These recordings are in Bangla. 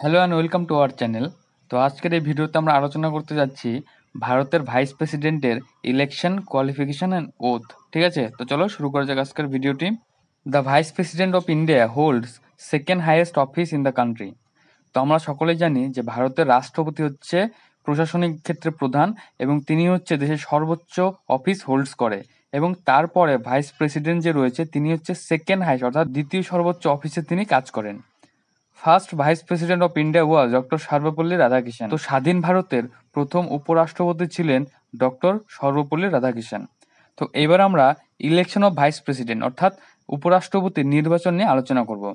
Hello and welcome to our channel. তো আজকের এই ভিডিওতে আমরা আলোচনা করতে যাচ্ছি ভারতের ভাইস প্রেসিডেন্টের ইলেকশন কোয়ালিফিকেশন অ্যান্ড ওথ। ঠিক আছে, তো চলো শুরু করা যাক আজকের ভিডিওটি। The vice president of India holds second highest office in the country. তো আমরা সকলেই জানি যে ভারতের রাষ্ট্রপতি হচ্ছে প্রশাসনিক ক্ষেত্রে প্রধান এবং তিনি হচ্ছে দেশের সর্বোচ্চ অফিস হোল্ডস করে, এবং তারপরে ভাইস প্রেসিডেন্ট যে রয়েছে তিনি হচ্ছে সেকেন্ড হাইয়েস্ট অর্থাৎ দ্বিতীয় সর্বোচ্চ অফিসে তিনি কাজ করেন। First vice president of India was doctor Sarvepalli Radhakrishnan. তো স্বাধীন ভারতের প্রথম উপরাষ্ট্রপতি ছিলেন ডক্টর সর্বপল্লী রাধাকৃষ্ণন। তো এবার আমরা ইলেকশন অফ ভাইস প্রেসিডেন্ট অর্থাৎ উপরাষ্ট্রপতির নির্বাচন নিয়ে আলোচনা করব।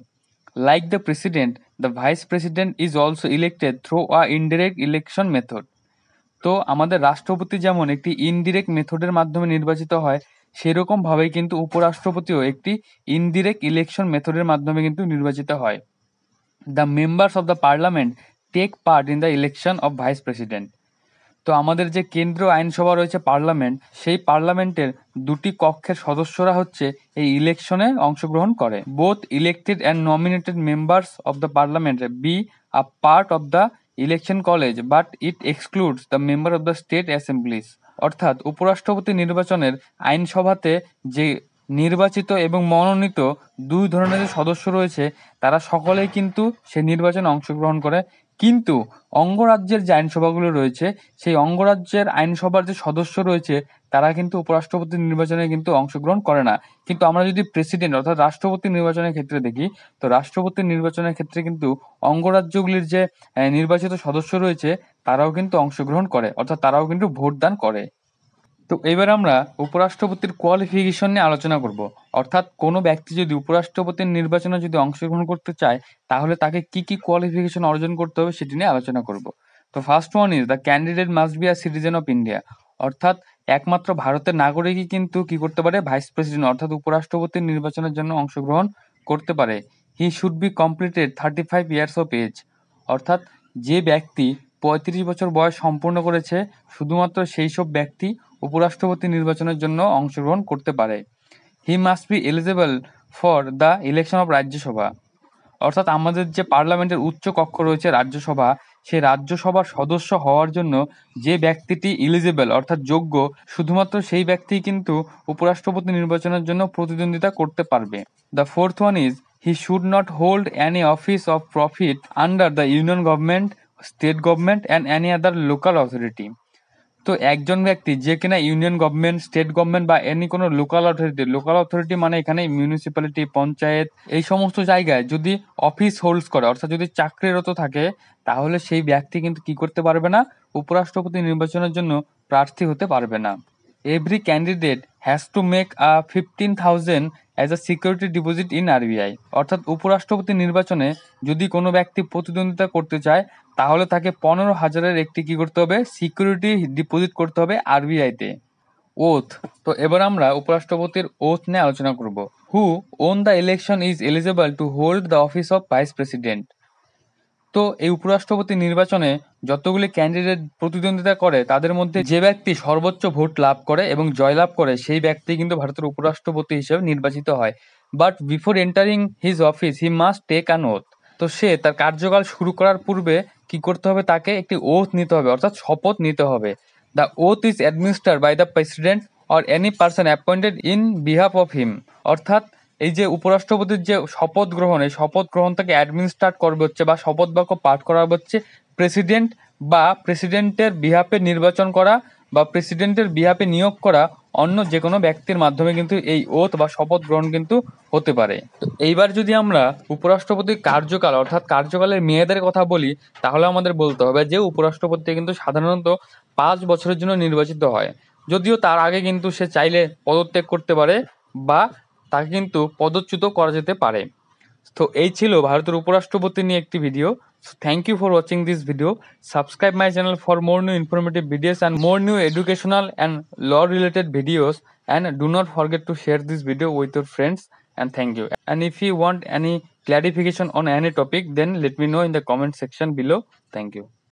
Like the president, the vice president is also elected through a indirect election method. তো আমাদের রাষ্ট্রপতি যেমন একটি ইনডিরেক্ট মেথডের মাধ্যমে নির্বাচিত হয়, সেরকম ভাবেই কিন্তু উপরাষ্ট্রপতিও একটি ইনডিরেক্ট ইলেকশন মেথডের মাধ্যমে কিন্তু নির্বাচিত হয়। The members of the parliament take part in the election of vice president. তো আমাদের যে কেন্দ্রীয় আইনসভা রয়েছে পার্লামেন্ট, সেই পার্লামেন্টের দুটি কক্ষের সদস্যরা হচ্ছে এই ইলেকশনে অংশগ্রহণ করে। Both elected and nominated members of the parliament be a part of the election college, but it excludes the member of the state assemblies. অর্থাৎ উপরাষ্ট্রপতি নির্বাচনের আইনসভাতে যে নির্বাচিত এবং মনোনীত দুই ধরনের যে সদস্য রয়েছে তারা সকলেই কিন্তু সেই নির্বাচনে অংশগ্রহণ করে, কিন্তু অঙ্গরাজ্যের যে আইনসভাগুলো রয়েছে সেই অঙ্গরাজ্যের আইনসভার যে সদস্য রয়েছে তারা কিন্তু উপরাষ্ট্রপতি নির্বাচনে কিন্তু অংশগ্রহণ করে না। কিন্তু আমরা যদি প্রেসিডেন্ট অর্থাৎ রাষ্ট্রপতি নির্বাচনের ক্ষেত্রে দেখি, তো রাষ্ট্রপতি নির্বাচনের ক্ষেত্রে কিন্তু অঙ্গরাজ্যগুলির যে নির্বাচিত সদস্য রয়েছে তারাও কিন্তু অংশগ্রহণ করে, অর্থাৎ তারাও কিন্তু ভোটদান করে। তো এবার আমরা উপরাষ্ট্রপতির কোয়ালিফিকেশন নিয়ে আলোচনা করব। অর্থাৎ কোনো ব্যক্তি যদি উপরাষ্ট্রপতির নির্বাচনে যদি অংশগ্রহণ করতে চায় তাহলে তাকে কি কি কোয়ালিফিকেশন অর্জন করতে হবে সেটি নিয়ে আলোচনা করব। তো first one is the candidate must be a citizen of India. অর্থাৎ একমাত্র ভারতের নাগরিকই কিন্তু কি করতে পারে, ভাইস প্রেসিডেন্ট অর্থাৎ উপরাষ্ট্রপতির নির্বাচনের জন্য অংশগ্রহণ করতে পারে। He should be completed 35 years of age. অর্থাৎ যে ব্যক্তি 35 বছর বয়স সম্পূর্ণ করেছে শুধুমাত্র সেই সব ব্যক্তি উপরাষ্ট্রপতি নির্বাচনের জন্য অংশগ্রহণ করতে পারে। He must be eligible for the election of Rajya Sabha. অর্থাৎ আমাদের যে পার্লামেন্টের উচ্চ কক্ষ রয়েছে রাজ্যসভা, সেই রাজ্যসভার সদস্য হওয়ার জন্য যে ব্যক্তিটি এলিজেবল অর্থাৎ যোগ্য, শুধুমাত্র সেই ব্যক্তি কিন্তু উপরাষ্ট্রপতি নির্বাচনের জন্য প্রতিদ্বন্দ্বিতা করতে পারবে। The fourth one is he should not hold any office of profit under the union government, state government and any other local authority. তো একজন ব্যক্তি যে কিনা ইউনিয়ন গভর্নমেন্ট, স্টেট গভর্নমেন্ট বা এনি কোনো লোকাল অথরিটি মানে এখানে মিউনিসিপ্যালিটি, পঞ্চায়েত, এই সমস্ত জায়গায় যদি অফিস হোল্ডস করে অর্থাৎ যদি চাকরিরত থাকে, তাহলে সেই ব্যক্তি কিন্তু কি করতে পারবে না, উপরাষ্ট্রপতি নির্বাচনের জন্য প্রার্থী হতে পারবে না। Every candidate has to make a 15,000 as a security deposit in RBI. অর্থাৎ উপরাষ্ট্রপতি নির্বাচনে যদি কোনো ব্যক্তি প্রতিদ্বন্দ্বিতা করতে চায় তাহলে তাকে 15,000-এর একটি কি করতে হবে, সিকিউরিটি ডিপোজিট করতে হবে আরবিআইতে। ওথ। তো এবার আমরা উপরাষ্ট্রপতির ওথ নিয়ে আলোচনা করব। Who won the election is eligible to hold the office of vice president. তো এই উপরাষ্ট্রপতি নির্বাচনে যতগুলি ক্যান্ডিডেট প্রতিদ্বন্দ্বিতা করে তাদের মধ্যে যে ব্যক্তি সর্বোচ্চ ভোট লাভ করে এবং জয়লাভ করে সেই ব্যক্তি কিন্তু ভারতের উপরাষ্ট্রপতি হিসেবে নির্বাচিত হয়। But before entering his office he must take an oath. তো সে তার কার্যকাল শুরু করার পূর্বে কি করতে হবে, তাকে একটি ওথ নিতে হবে অর্থাৎ শপথ নিতে হবে। The oath is administered by the president or any person appointed in behalf of him. অর্থাৎ এই যে উপরাষ্ট্রপতির যে শপথ গ্রহণ, এই শপথ গ্রহণটাকে অ্যাডমিনিস্ট্রেট করবে হচ্ছে বা শপথ বাক্য পাঠ করা হচ্ছে প্রেসিডেন্ট বা প্রেসিডেন্টের বিহাফে নির্বাচন করা বা প্রেসিডেন্টের বিহাফে নিয়োগ করা অন্য যে কোনো ব্যক্তির মাধ্যমে কিন্তু এই ওথ বা শপথ গ্রহণ কিন্তু হতে পারে। তো এইবার যদি আমরা উপরাষ্ট্রপতির কার্যকাল অর্থাৎ কার্যকালের মেয়াদের কথা বলি, তাহলে আমাদের বলতে হবে যে উপরাষ্ট্রপতি কিন্তু সাধারণত 5 বছরের জন্য নির্বাচিত হয়। যদিও তার আগে কিন্তু সে চাইলে পদত্যাগ করতে পারে বা তাকে কিন্তু পদচ্যুত করা যেতে পারে। তো এই ছিল ভারতের উপরাষ্ট্রপতি নিয়ে একটি video. So thank you for watching this video. Subscribe my channel for more new informative videos and more new educational and law related videos, and do not forget to share this video with your friends, and thank you. And if you want any clarification on any topic, then let me know in the comment section below. Thank you.